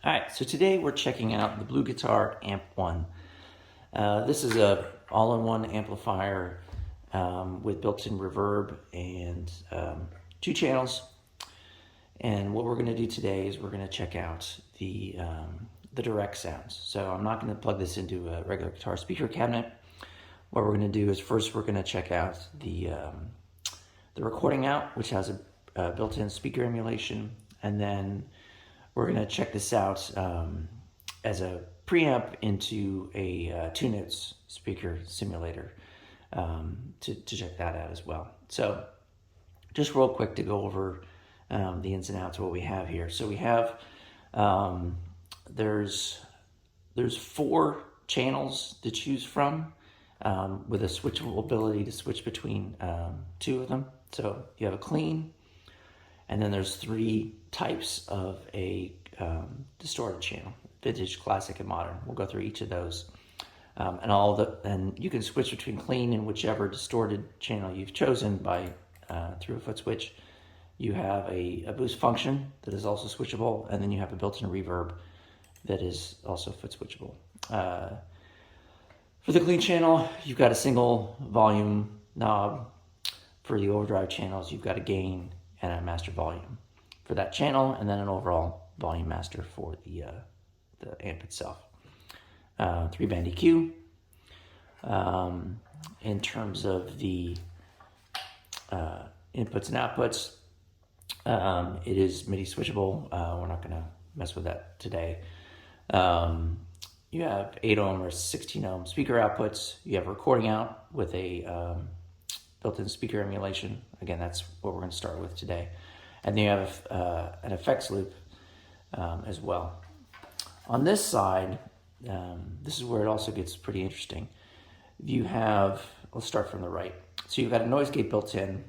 All right, so today we're checking out the BluGuitar AMP1. This is a all-in-one amplifier with built-in reverb and 2 channels. And what we're going to do today is we're going to check out the direct sounds. So I'm not going to plug this into a regular guitar speaker cabinet. What we're going to do is first we're going to check out the recording out, which has a built-in speaker emulation, and then we're going to check this out as a preamp into a Two-Notes speaker simulator to check that out as well. So just real quick to go over the ins and outs of what we have here. So we have, there's 4 channels to choose from with a switchable ability to switch between 2 of them. So you have a clean, and then there's 3 types of a distorted channel: vintage, classic, and modern. We'll go through each of those, and you can switch between clean and whichever distorted channel you've chosen by through a foot switch. You have a boost function that is also switchable, and then you have a built-in reverb that is also foot switchable. For the clean channel, you've got a single volume knob. For the overdrive channels, you've got a gain and a master volume for that channel, and then an overall volume master for the amp itself. 3-band EQ. In terms of the inputs and outputs, it is MIDI switchable. We're not going to mess with that today. You have 8 ohm or 16 ohm speaker outputs. You have recording out with a built-in speaker emulation. Again, that's what we're going to start with today. And then you have an effects loop as well. On this side, this is where it also gets pretty interesting. You have, let's start from the right. So you've got a noise gate built in.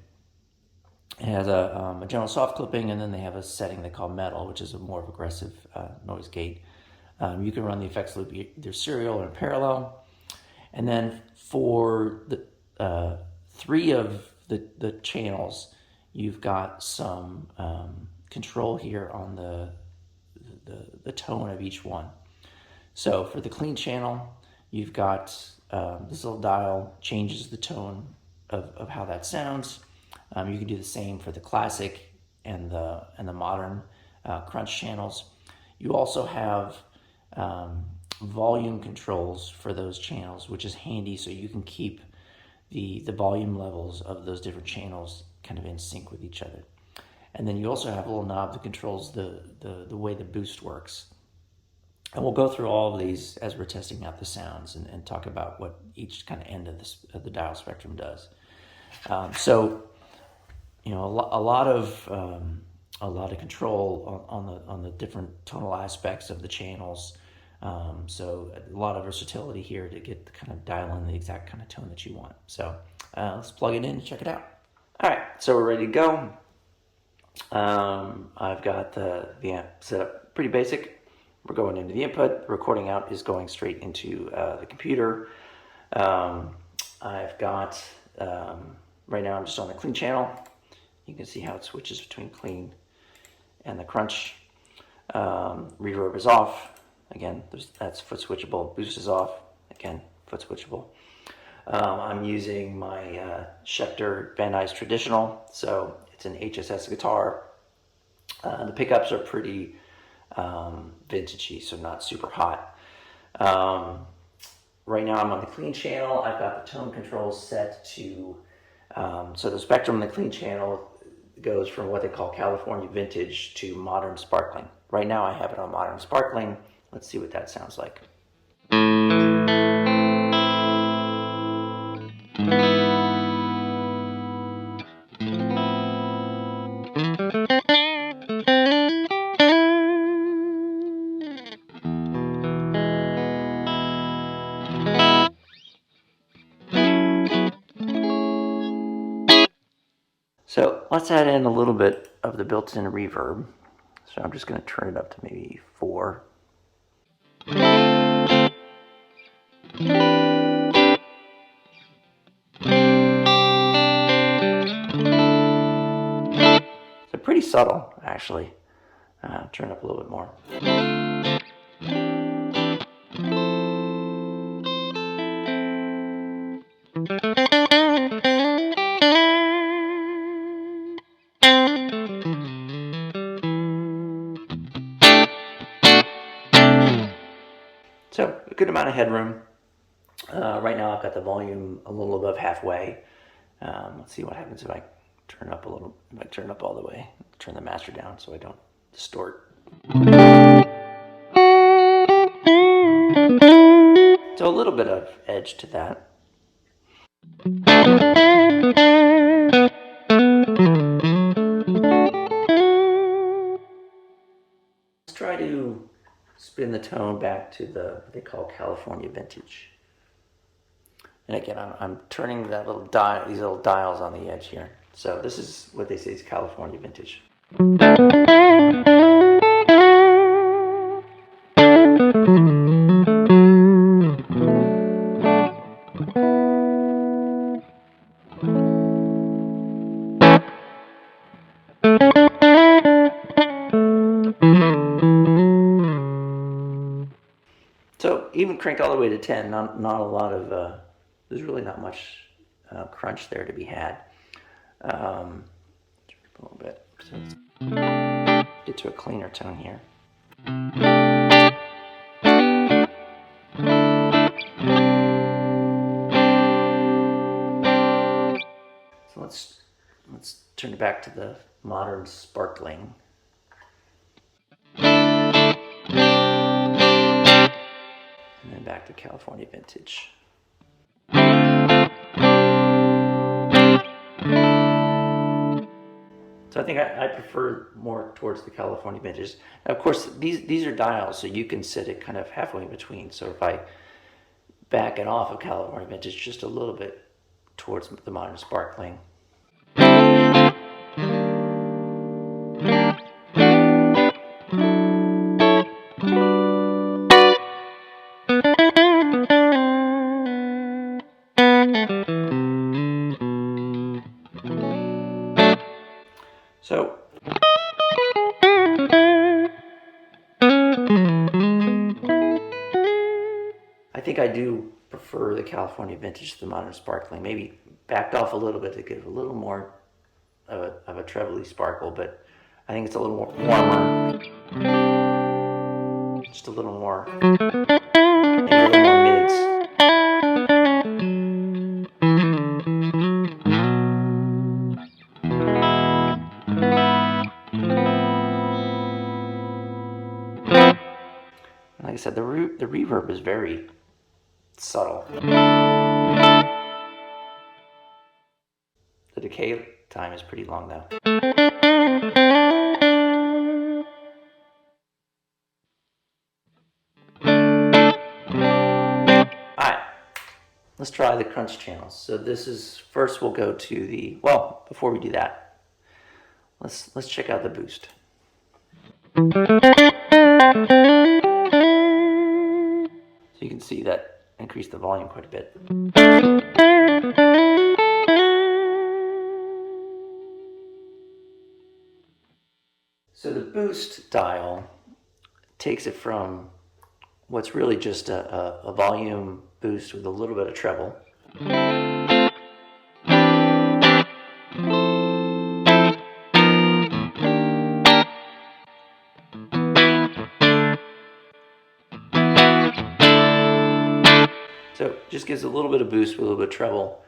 It has a general soft clipping, and then they have a setting they call metal, which is a more aggressive noise gate. You can run the effects loop either serial or in parallel. And then for the 3 of the channels, you've got some control here on the tone of each one. So for the clean channel, you've got this little dial changes the tone of how that sounds. You can do the same for the classic and the modern crunch channels. You also have volume controls for those channels, which is handy, so you can keep the volume levels of those different channels kind of in sync with each other. And then you also have a little knob that controls the way the boost works. And we'll go through all of these as we're testing out the sounds and talk about what each kind of end of the dial spectrum does. So, you know, a lot of control on the different tonal aspects of the channels. So a lot of versatility here to get the kind of dial in the exact kind of tone that you want. So let's plug it in and check it out. All right, so we're ready to go. I've got the amp set up pretty basic. We're going into the input. The recording out is going straight into the computer. I've got, right now I'm just on the clean channel. You can see how it switches between clean and the crunch. Reverb is off. Again, that's foot switchable. Boost is off. Again, foot switchable. I'm using my Schecter Van Nuys Traditional, so it's an HSS guitar. The pickups are pretty vintagey, so not super hot. Right now I'm on the clean channel. I've got the tone controls set to, so the spectrum in the clean channel goes from what they call California Vintage to Modern Sparkling. Right now I have it on Modern Sparkling. Let's see what that sounds like. So let's add in a little bit of the built-in reverb. So I'm just going to turn it up to maybe 4. So pretty subtle, actually. Turn it up a little bit more. So a good amount of headroom. Right now I've got the volume a little above halfway. Let's see what happens if I turn it up a little, if I turn it up all the way. Turn the master down so I don't distort. So a little bit of edge to that. Let's try to spin the tone back to what they call California Vintage. And again, I'm turning that little dial, these little dials on the edge here. So this is what they say is California Vintage. So even cranked all the way to 10, not a lot of, there's really not much crunch there to be had. A little bit. So let's get to a cleaner tone here. So let's turn it back to the modern sparkling. And then back to California Vintage. So I think I prefer more towards the California Vintage. Now, of course, these are dials, so you can set it kind of halfway in between. So if I back it off of California Vintage just a little bit towards the modern sparkling. So I think I do prefer the California Vintage to the modern sparkling. Maybe backed off a little bit to give a little more of a trebly sparkle, but I think it's a little more warmer. Just a little more, maybe a little more mids. Like I said, the reverb is very subtle. The decay time is pretty long though. Alright, let's try the crunch channels. So this is, first we'll go to the, well, before we do that, let's check out the boost. So you can see that increased the volume quite a bit. So the boost dial takes it from what's really just a volume boost with a little bit of treble. So just gives a little bit of boost with a little bit of treble.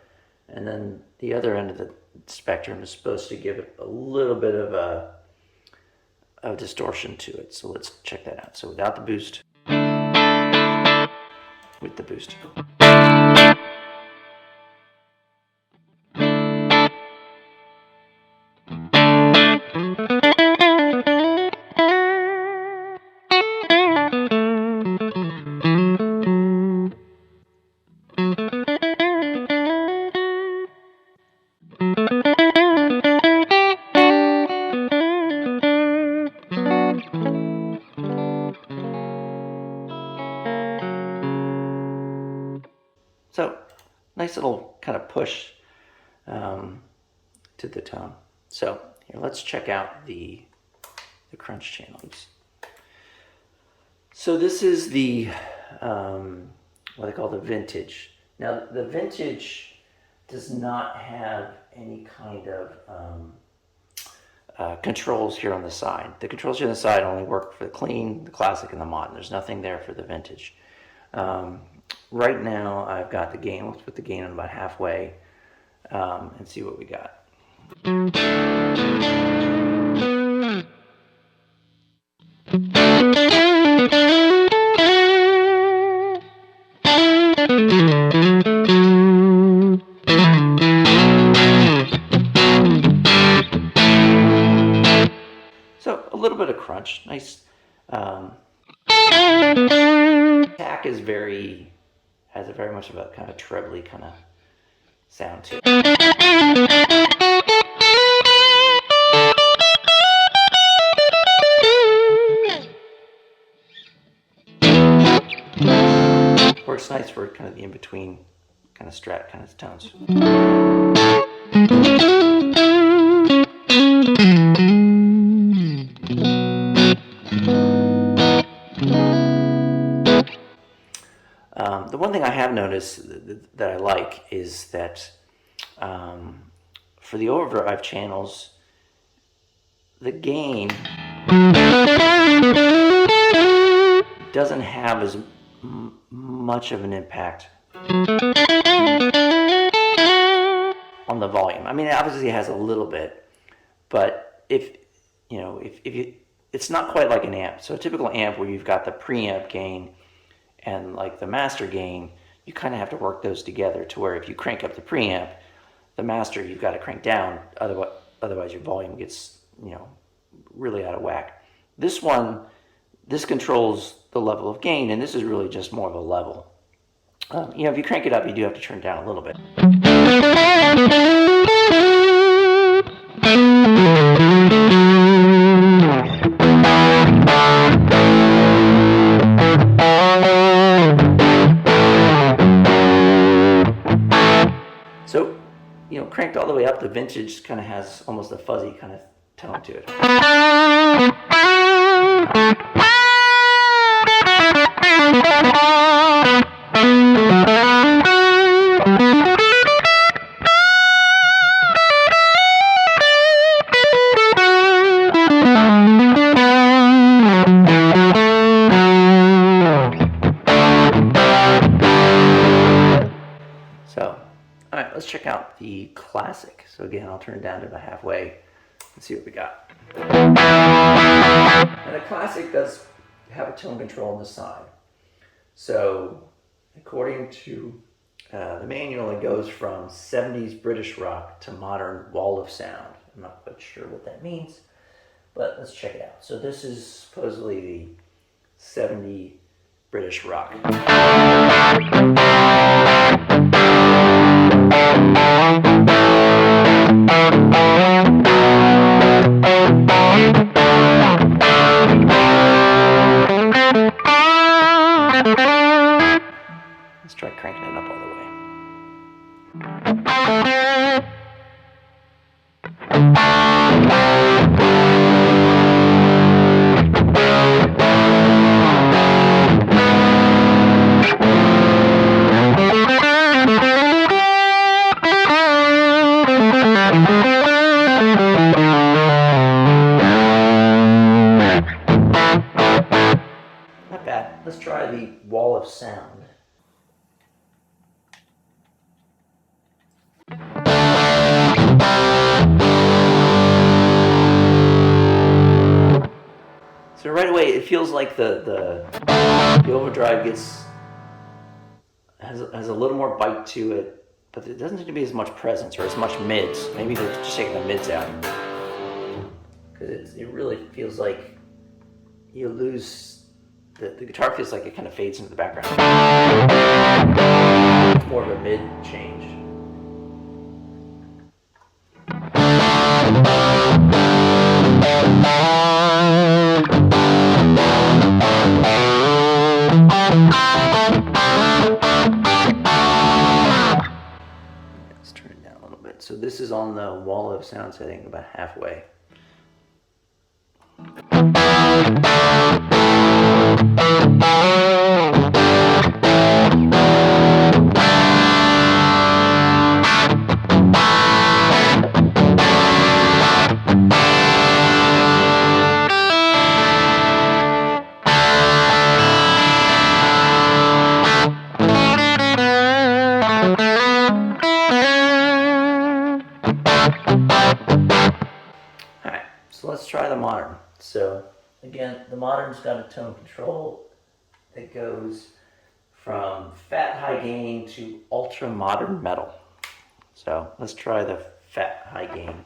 And then the other end of the spectrum is supposed to give it a little bit of a distortion to it. So let's check that out. So without the boost, with the boost. So nice little kind of push to the tone. So here, let's check out the the crunch channels. So this is the what I call the vintage. Now the vintage does not have any kind of controls here on the side. The controls here on the side only work for the clean, the classic, and the modern. There's nothing there for the vintage. Right now I've got the gain. Let's put the gain on about halfway and see what we got. So a little bit of crunch, nice. Attack is has a very much of a kind of trebly kind of sound to it. Works nice for kind of the in-between kind of strat kind of tones. The one thing I have noticed that I like is that for the overdrive channels, the gain doesn't have as much of an impact on the volume. I mean, obviously it has a little bit, but if you, it's not quite like an amp. So a typical amp where you've got the preamp gain and like the master gain, you kind of have to work those together to where if you crank up the preamp, the master you've got to crank down, otherwise your volume gets, really out of whack. This one, this controls the level of gain, and this is really just more of a level. If you crank it up, you do have to turn it down a little bit. So, cranked all the way up, the vintage kind of has almost a fuzzy kind of tone to it. So, all right, let's check out the classic. So again, I'll turn it down to about halfway and see what we got. And the classic does have a tone control on the side. So according to the manual, it goes from 70s British rock to modern wall of sound. I'm not quite sure what that means, but let's check it out. So this is supposedly the 70 British rock. Let's try cranking it up all the way. Not bad. Let's try the wall of sound. So right away, it feels like the overdrive has a little more bite to it, but it doesn't seem to be as much presence or as much mids. Maybe they're just taking the mids out, because it really feels like you lose the guitar. Feels like it kind of fades into the background. It's more of a mid change. Let's turn it down a little bit. So this is on the wall of sound setting about halfway. Alright, so let's try the modern. So again, the modern's got a tone control that goes from fat high gain to ultra modern metal. So let's try the fat high gain.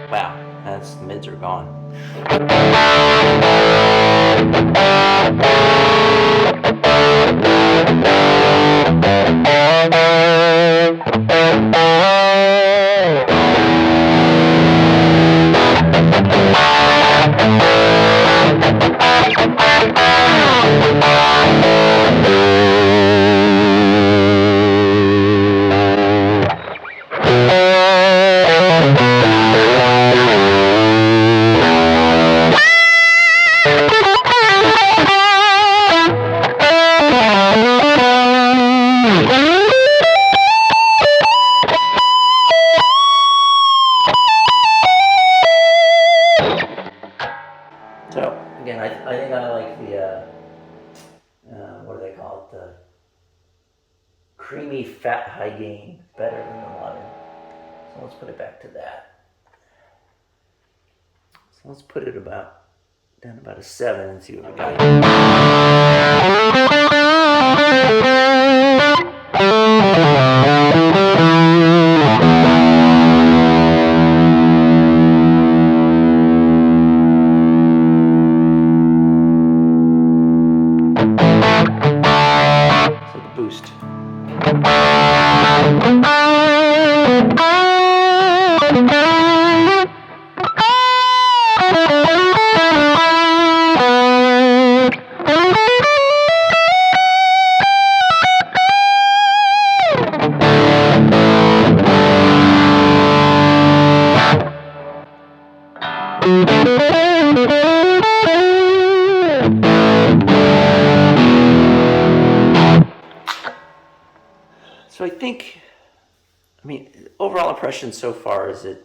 Wow, that's the mids are gone. So again, I think I like the what do they call it? The creamy fat high gain better than the modern. So let's put it back to that. So let's put it down about a 7 and see what we got. So the boost. So I think, overall impression so far is it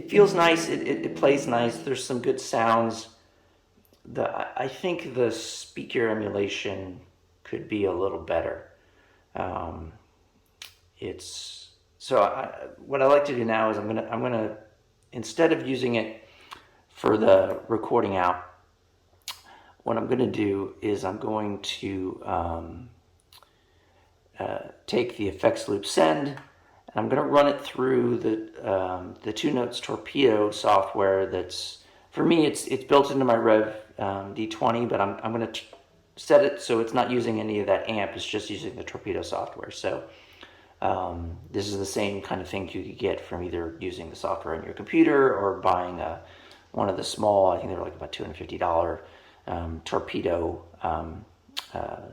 feels nice, it plays nice, there's some good sounds. I think the speaker emulation could be a little better. What I like to do now is I'm gonna instead of using it for the recording out, what I'm gonna do is I'm going to take the effects loop send, and I'm going to run it through the Two-Notes Torpedo software. That's, for me, it's built into my Rev D20, but I'm going to set it so it's not using any of that amp. It's just using the Torpedo software. So this is the same kind of thing you could get from either using the software on your computer or buying one of the small, I think they're like about $250 Torpedo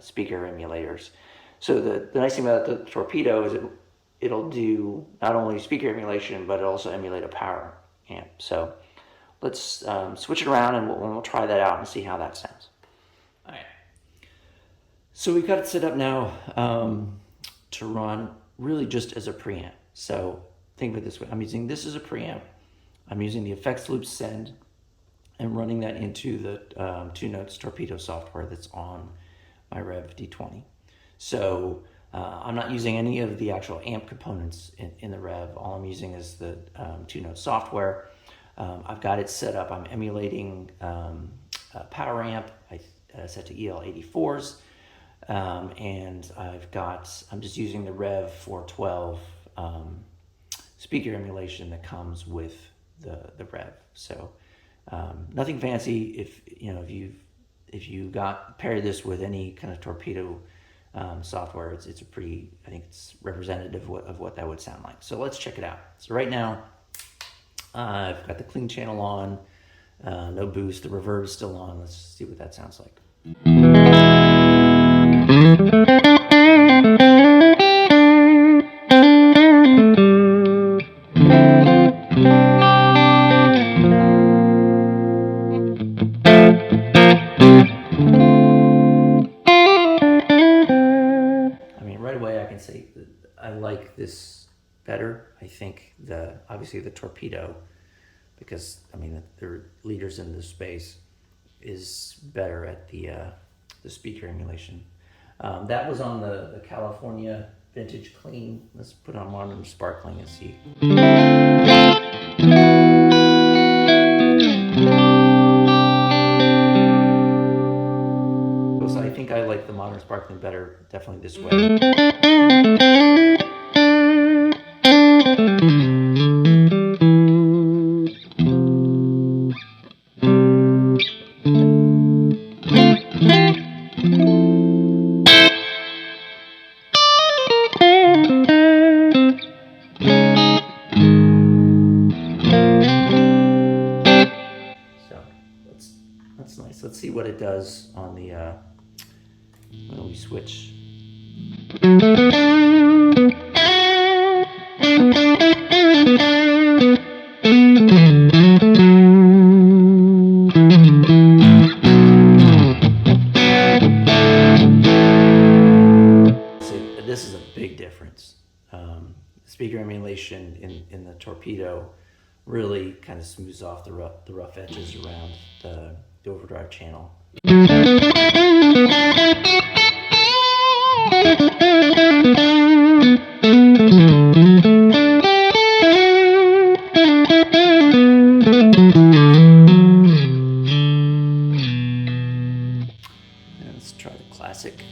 speaker emulators. So the nice thing about the Torpedo is it'll do not only speaker emulation, but it'll also emulate a power amp. So let's switch it around and we'll try that out and see how that sounds. All right. So we've got it set up now to run really just as a preamp. So think of it this way. I'm using this as a preamp. I'm using the effects loop send and running that into the Two-Notes Torpedo software that's on my Rev D20. So I'm not using any of the actual amp components in the Rev. All I'm using is the Two-Notes software. I've got it set up. I'm emulating power amp. I set to EL84s. And I'm just using the Rev 412 speaker emulation that comes with the Rev. So nothing fancy. If you pair this with any kind of Torpedo software, it's a pretty, I think it's representative of what that would sound like. So let's check it out. So right now, I've got the clean channel on, no boost, the reverb is still on. Let's see what that sounds like. I like this better. I think obviously the Torpedo, because I mean they're leaders in this space, is better at the speaker emulation. That was on the California Vintage Clean. Let's put on Modern Sparkling and see. So I think I like the Modern Sparkling better, definitely this way. That's nice. Let's see what it does on the when we switch. See, this is a big difference. Speaker emulation in the Torpedo really kind of smooths off the rough edges around the overdrive channel. Let's try the classic.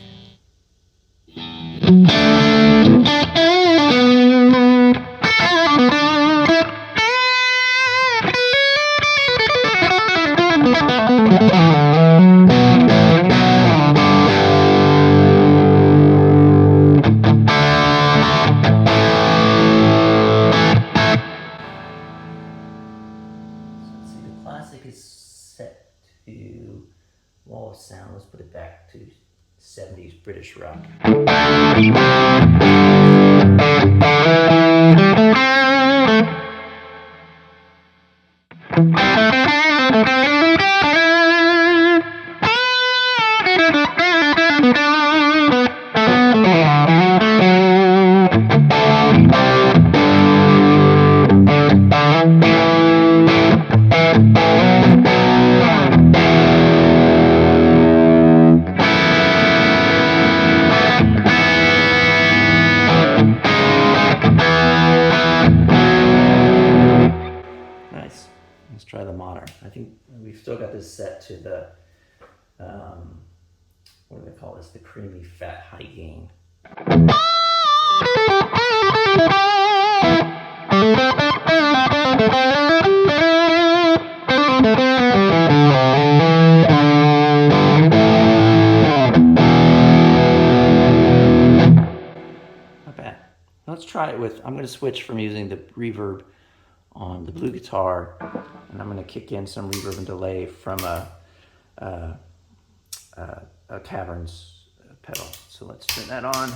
Classic is set to wall of sound. Let's put it back to 70s British rock. Let's try the Modern. I think we've still got this set to the, what do they call this? The creamy, fat, high gain. Not bad. Let's try it with, I'm going to switch from using the reverb on the BluGuitar, and I'm going to kick in some reverb and delay from a Caverns pedal. So let's turn that on.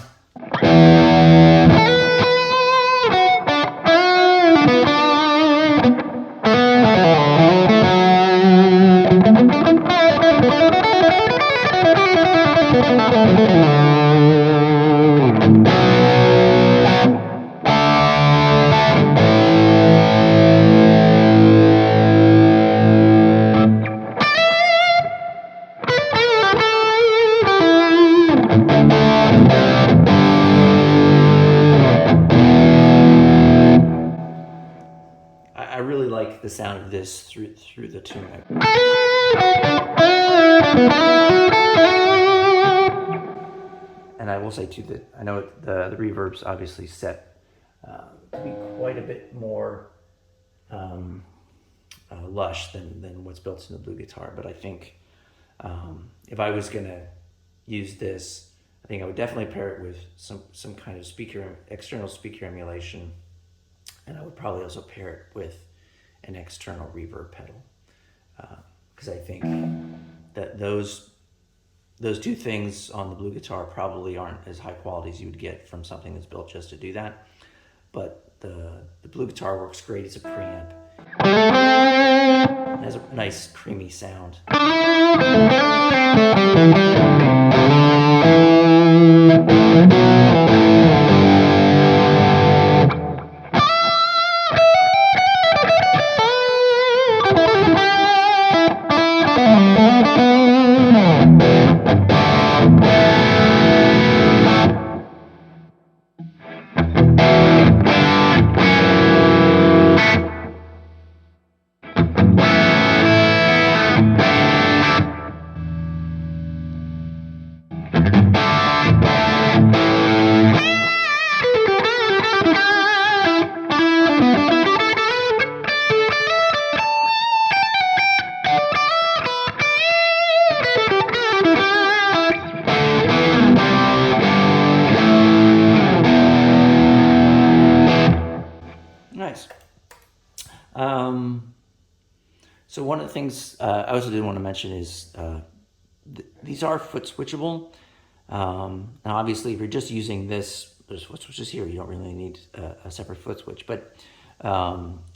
like the sound of this through the tune. And I will say too that I know the reverb's obviously set to be quite a bit more lush than what's built in the BluGuitar. But I think if I was gonna use this, I think I would definitely pair it with some kind of external speaker emulation, and I would probably also pair it with an external reverb pedal, because I think that those two things on the BluGuitar probably aren't as high quality as you would get from something that's built just to do that. But the BluGuitar works great as a preamp. It has a nice creamy sound. Nice. So one of the things I also did want to mention is these are foot switchable. Now obviously if you're just using this, there's foot switches here, you don't really need a separate foot switch, but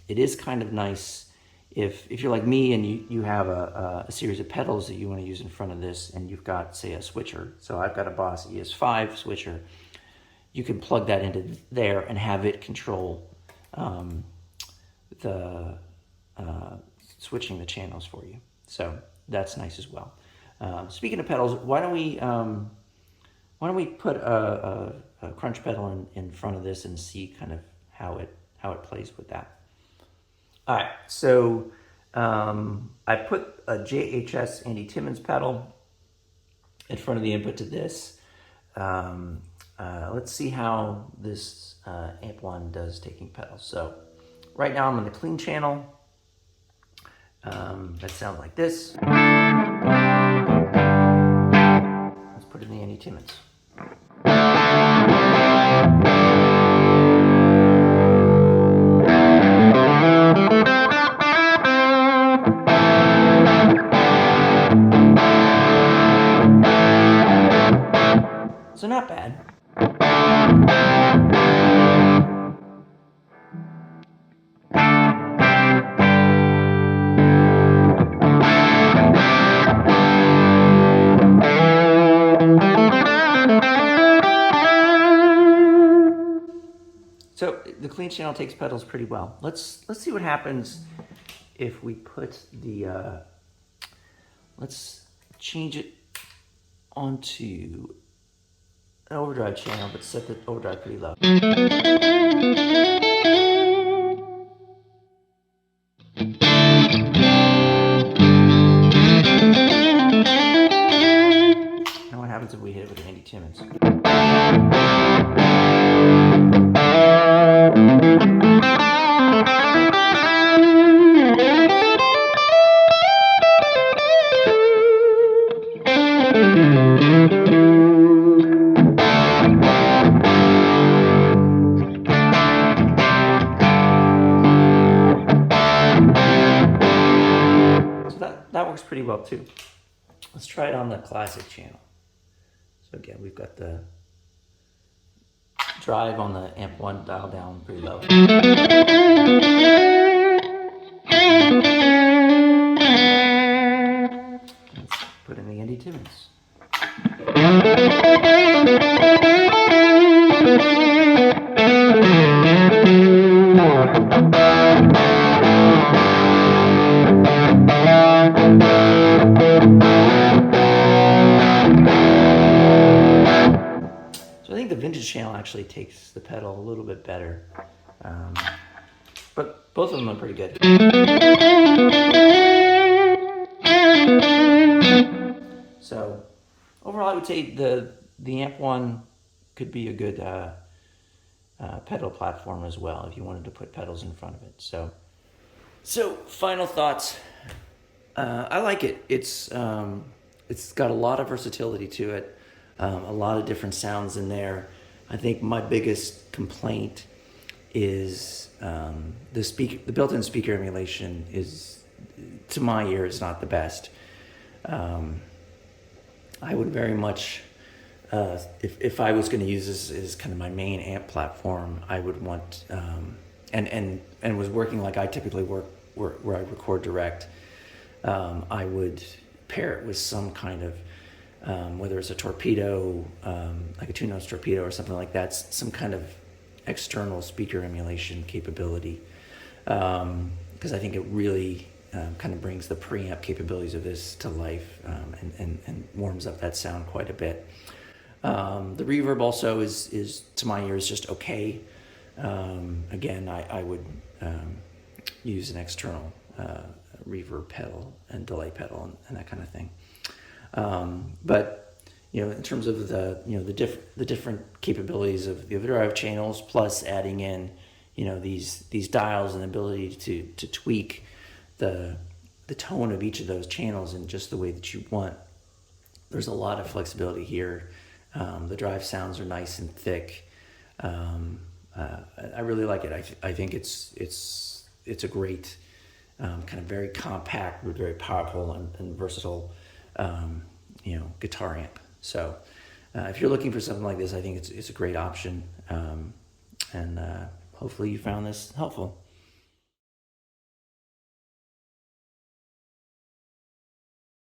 it is kind of nice if you're like me and you have a series of pedals that you want to use in front of this, and you've got, say, a switcher. So I've got a Boss ES5 switcher. You can plug that into there and have it control switching the channels for you. So that's nice as well. Speaking of pedals, why don't we put a crunch pedal in front of this and see kind of how it plays with that. All right, so I put a JHS Andy Timmons pedal in front of the input to this. Let's see how this AMP1 does taking pedals. So right now I'm on the clean channel. That sounds like this. Let's put it in the Andy Timmons. So not bad. So the clean channel takes pedals pretty well. Let's see what happens if we put the let's change it onto an overdrive channel, but set the overdrive pretty low. Now what happens if we hit it with an Andy Timmons? That works pretty well too. Let's try it on the classic channel. So again, we've got the drive on the AMP1 dial down pretty low. Let's put in the Andy Timmons. So I think the vintage channel actually takes the pedal a little bit better. but both of them are pretty good. So overall, I would say the AMP1 could be a good pedal platform as well if you wanted to put pedals in front of it. So final thoughts. I like it. It's got a lot of versatility to it, a lot of different sounds in there. I think my biggest complaint is the built-in speaker emulation is, to my ear, is not the best. I would very much, if I was going to use this as kind of my main amp platform, I would want, and was working like I typically work, where I record direct, I would pair it with some kind of, whether it's a torpedo, like a Two-Notes Torpedo or something like that, some kind of external speaker emulation capability, because I think it really kind of brings the preamp capabilities of this to life, and warms up that sound quite a bit. The reverb also is to my ears just okay. Again, I would use an external reverb pedal and delay pedal and that kind of thing. But in terms of the different capabilities of the overdrive channels, plus adding in these dials and the ability to tweak the tone of each of those channels in just the way that you want, there's a lot of flexibility here. The drive sounds are nice and thick. I really like it. I think it's a great kind of very compact but very powerful and versatile guitar amp. So if you're looking for something like this, I think it's a great option, and hopefully you found this helpful.